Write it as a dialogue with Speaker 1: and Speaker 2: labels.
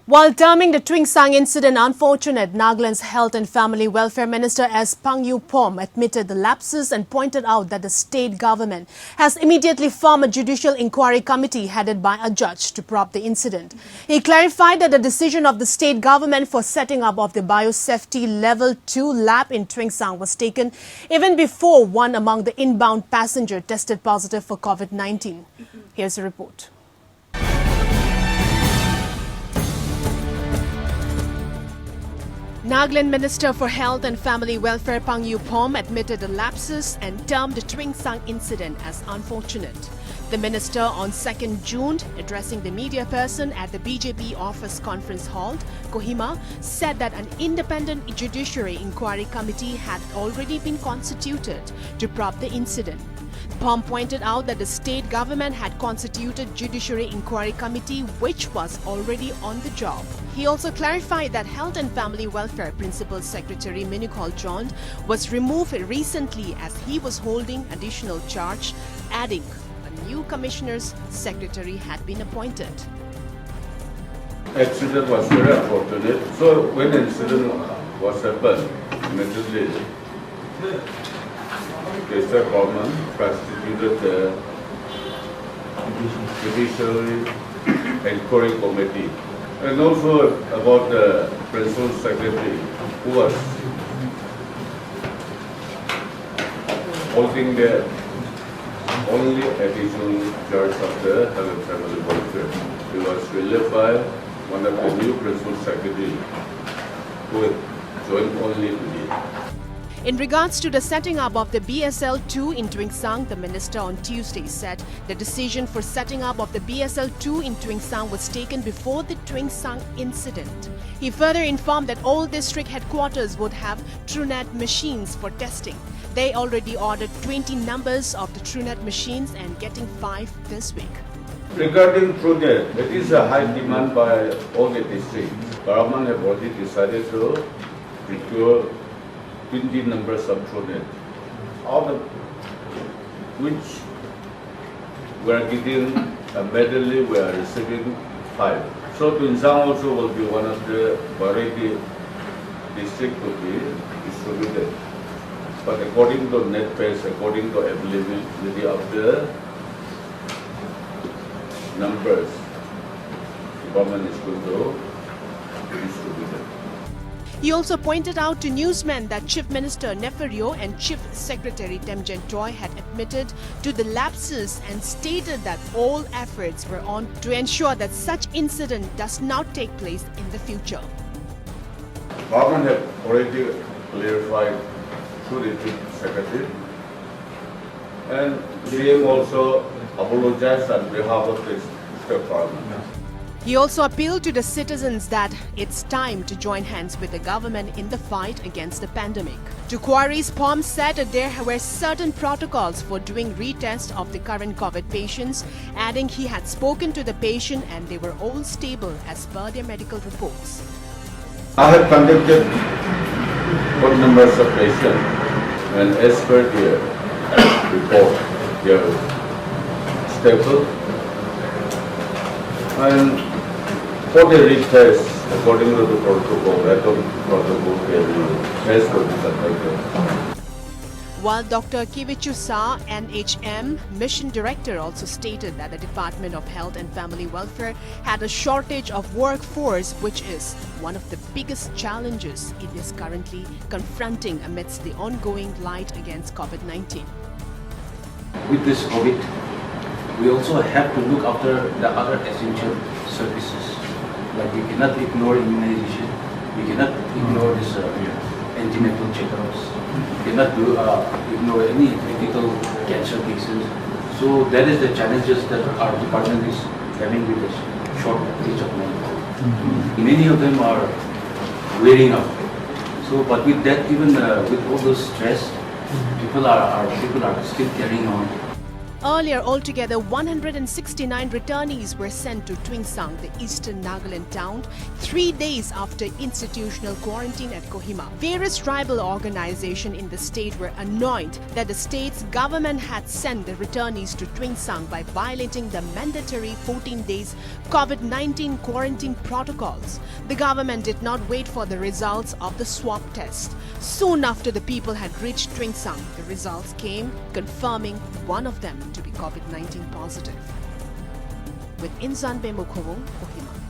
Speaker 1: While terming the Tuensang incident unfortunate, Nagaland's Health and Family Welfare Minister as Pangnyu Phom admitted the lapses and pointed out that the state government has immediately formed a judicial inquiry committee headed by a judge to probe the incident. He clarified that the decision of the state government for setting up of the biosafety level 2 lab in Tuensang was taken even before one among the inbound passenger tested positive for COVID-19. Here's a report. Nagaland Minister for Health and Family Welfare Pangnyu Phom admitted the lapses and termed the Tuensang incident as unfortunate. The minister on 2nd June, addressing the media person at the BJP office conference hall, Kohima, said that an independent judiciary inquiry committee had already been constituted to probe the incident. Phom pointed out that the state government had constituted Judiciary Inquiry Committee which was already on the job. He also clarified that Health and Family Welfare Principal Secretary Minukhol John was removed recently as he was holding additional charge, adding a new Commissioner's Secretary had been appointed.
Speaker 2: Accident was very unfortunate. So when the incident was happened, immediately the state government constituted the Judiciary Inquiry Committee, and also about the Principal Secretary who was holding the only additional charge of the Health and Family Welfare. He was relieved by one of the new Principal Secretary who joined only today.
Speaker 1: In regards to the setting up of the BSL-2 in Tuensang, the minister on Tuesday said the decision for setting up of the BSL-2 in Tuensang was taken before the Tuensang incident. He further informed that all district headquarters would have TruNet machines for testing. They already ordered 20 numbers of the TruNet machines and getting 5 this week.
Speaker 2: Regarding TruNet, it is a high demand by all the districts. Government have already decided to procure 20 numbers of TruNet, out of which we are getting a medley, we are receiving 5. So Tuensang also will be one of the variety districts to be distributed. But according to NETVISION, according to availability of the numbers, the government is going to distribute it.
Speaker 1: He also pointed out to newsmen that Chief Minister Neferio and Chief Secretary Temjen Toy had admitted to the lapses and stated that all efforts were on to ensure that such incident does not take place in the future.
Speaker 2: Government have already clarified through the Chief Secretary, and CM also apologized on behalf of the state government.
Speaker 1: He also appealed to the citizens that it's time to join hands with the government in the fight against the pandemic. To queries, Phom said that there were certain protocols for doing retest of the current COVID patients, adding he had spoken to the patient and they were all stable as per their medical reports.
Speaker 2: I have conducted what numbers of patients, and as per their report, they are stable. And for the retest, according to the protocol, test will be conducted.
Speaker 1: While Dr. Kivichu Sa, NHM Mission Director, also stated that the Department of Health and Family Welfare had a shortage of workforce, which is one of the biggest challenges it is currently confronting amidst the ongoing fight against COVID-19.
Speaker 3: With this COVID, we also have to look after the other essential services. Like we cannot ignore immunization, we cannot ignore this antenatal checkups, we cannot ignore any critical cancer cases. So that is the challenges that our department is having with this shortage of manpower. Many of them are wearing out. So, but with that, even with all those stress, people are still carrying on.
Speaker 1: Earlier, altogether 169 returnees were sent to Tuensang, the eastern Nagaland town, 3 days after institutional quarantine at Kohima. Various tribal organizations in the state were annoyed that the state's government had sent the returnees to Tuensang by violating the mandatory 14 days COVID-19 quarantine protocols. The government did not wait for the results of the swab test. Soon after the people had reached Tuensang, the results came, confirming one of them to be COVID-19 positive. With Insan Bemukhovong, Kohima.